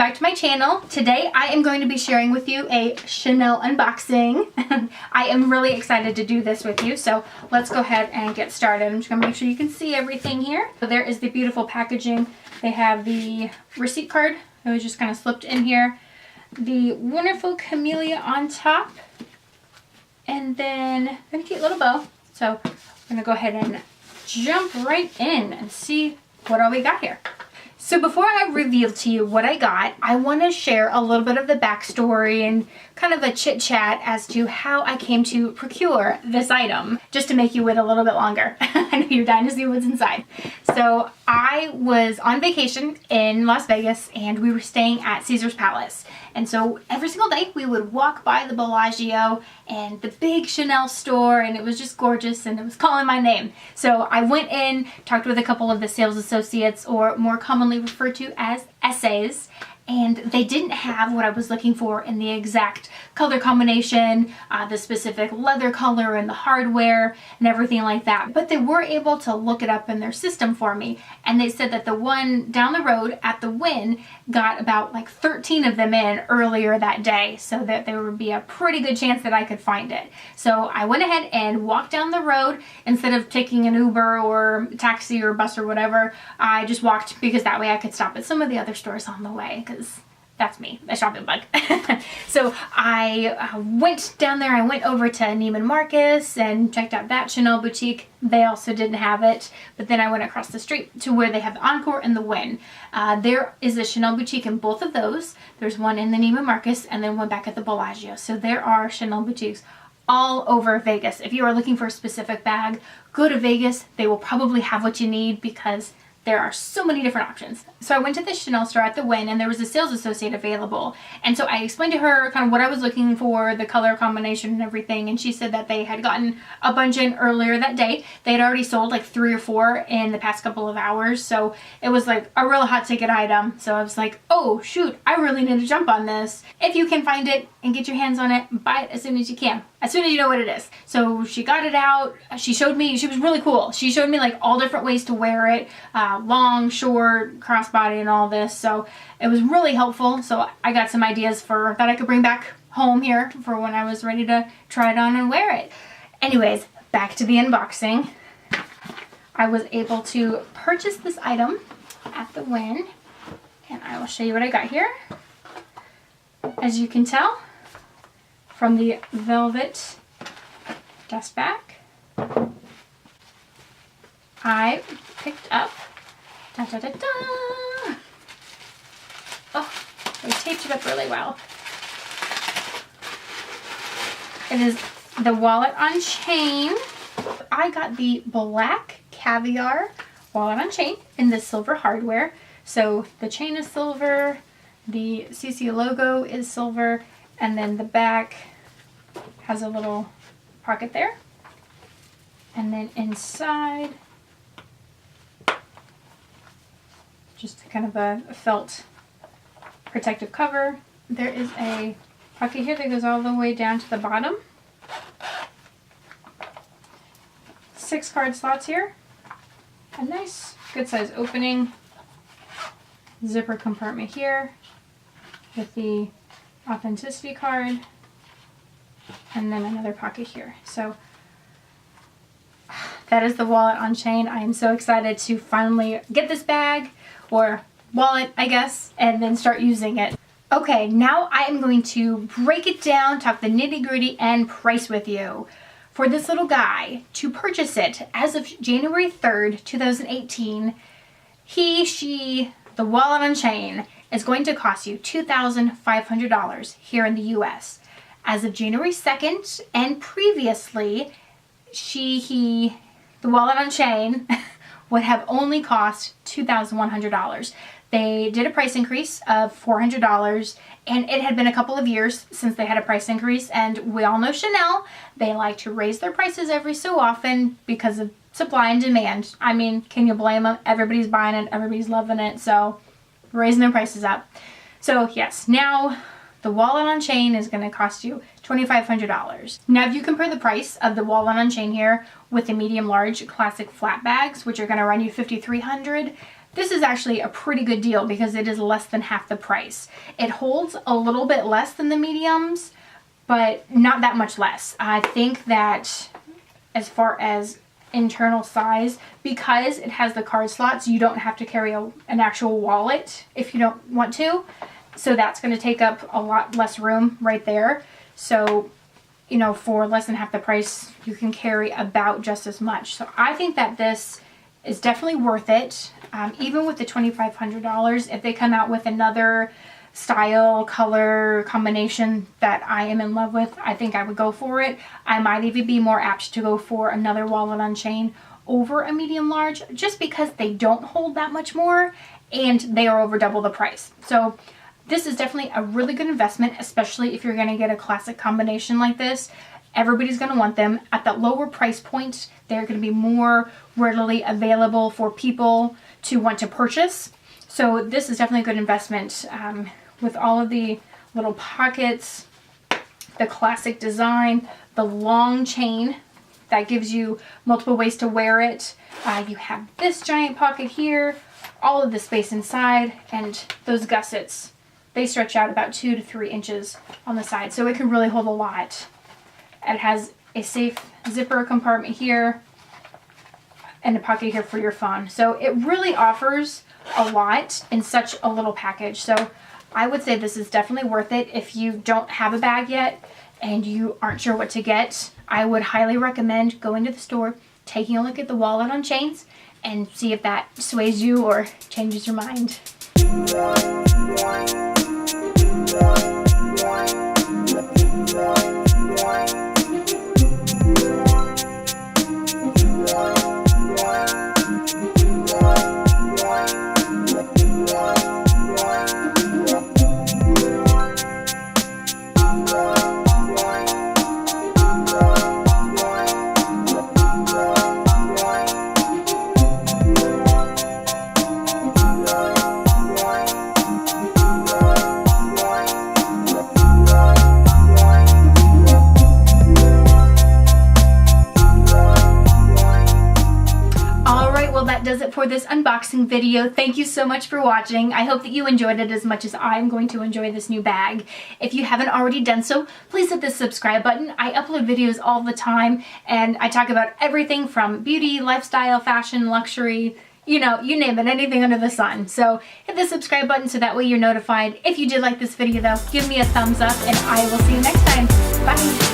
back to my channel. Today I am going to be sharing with you a Chenille unboxing. I am really excited to do this with you, so let's go ahead and get started. I'm just going to make sure you can see everything here. So there is the beautiful packaging. They have the receipt card that was just kind of slipped in here. The wonderful camellia on top. And then a cute little bow. So I'm going to go ahead and jump right in and see what all we got here. So before I reveal to you what I got, I want to share a little bit of the backstory and kind of a chit chat as to how I came to procure this item, just to make you wait a little bit longer. I know you're dying to see what's inside. So I was on vacation in Las Vegas and we were staying at Caesar's Palace. And so every single day we would walk by the Bellagio and the big Chenille store, and it was just gorgeous and it was calling my name. So I went in, talked with a couple of the sales associates, or more commonly referred to as SAs, and they didn't have what I was looking for in the exact color combination, the specific leather color and the hardware and everything like that. But they were able to look it up in their system for me, and they said that the one down the road at the Wynn got about like 13 of them in earlier that day, so that there would be a pretty good chance that I could find it. So I went ahead and walked down the road. Instead of taking an Uber or taxi or bus or whatever, I just walked, because that way I could stop at some of the other stores on the way, because that's me, a shopping bug. So I went down there. I went over to Neiman Marcus and checked out that Chenille boutique. They also didn't have it. But then I went across the street to where they have the Encore and the Wynn. There is a Chenille boutique in both of those. There's one in the Neiman Marcus and then one back at the Bellagio. So there are Chenille boutiques all over Vegas. If you are looking for a specific bag, go to Vegas. They will probably have what you need, because there are so many different options. So I went to the Chenille store at the Wynn, and there was a sales associate available. And so I explained to her kind of what I was looking for, the color combination and everything. And she said that they had gotten a bunch in earlier that day. They had already sold like 3 or 4 in the past couple of hours. So it was like a real hot ticket item. So I was like, oh shoot, I really need to jump on this. If you can find it and get your hands on it, buy it as soon as you can. As soon as you know what it is. So she got it out. She showed me, she was really cool. She showed me like all different ways to wear it. Long, short, crossbody and all this. So it was really helpful. So I got some ideas for that I could bring back home here for when I was ready to try it on and wear it. Anyways, back to the unboxing. I was able to purchase this item at the Wynn, and I will show you what I got here. As you can tell from the velvet dust bag, I picked up, da da da da. Oh, they taped it up really well. It is the wallet on chain. I got the black caviar wallet on chain in the silver hardware. So the chain is silver, the CC logo is silver, and then the back has a little pocket there. And then inside, just kind of a felt protective cover. There is a pocket here that goes all the way down to the bottom. 6 card slots here. A nice good size opening. Zipper compartment here with the authenticity card. And then another pocket here. So that is the wallet on chain. I am so excited to finally get this bag, or wallet, I guess, and then start using it. Okay, now I am going to break it down, talk the nitty-gritty and price with you. For this little guy, to purchase it as of January 3rd, 2018, the wallet on chain is going to cost you $2,500 here in the US. As of January 2nd and previously, the wallet on chain would have only cost $2,100. They did a price increase of $400, and it had been a couple of years since they had a price increase, and we all know Chenille, they like to raise their prices every so often because of supply and demand. I mean, can you blame them? Everybody's buying it, everybody's loving it, so raising their prices up. So yes, now the wallet on chain is going to cost you $2,500. Now if you compare the price of the wallet on chain here with the medium large classic flat bags, which are going to run you $5,300, this is actually a pretty good deal because it is less than half the price. It holds a little bit less than the mediums, but not that much less. I think that as far as internal size, because it has the card slots, you don't have to carry an actual wallet if you don't want to. So that's going to take up a lot less room right there. So, you know, for less than half the price, you can carry about just as much. So I think that this is definitely worth it. Even with the $2,500, if they come out with another style, color combination that I am in love with, I think I would go for it. I might even be more apt to go for another wallet on chain over a medium large, just because they don't hold that much more and they are over double the price. So this is definitely a really good investment, especially if you're going to get a classic combination like this. Everybody's going to want them. At that lower price point, they're going to be more readily available for people to want to purchase. So this is definitely a good investment, with all of the little pockets, the classic design, the long chain that gives you multiple ways to wear it. You have this giant pocket here, all of the space inside, and those gussets. They stretch out about 2 to 3 inches on the side, so it can really hold a lot. It has a safe zipper compartment here and a pocket here for your phone. So it really offers a lot in such a little package. So I would say this is definitely worth it. If you don't have a bag yet and you aren't sure what to get, I would highly recommend going to the store, taking a look at the wallet on chains, and see if that sways you or changes your mind. Does it for this unboxing video. Thank you so much for watching. I hope that you enjoyed it as much as I'm going to enjoy this new bag. If you haven't already done so, please hit the subscribe button. I upload videos all the time and I talk about everything from beauty, lifestyle, fashion, luxury, you know, you name it, anything under the sun. So hit the subscribe button so that way you're notified. If you did like this video though, give me a thumbs up and I will see you next time. Bye.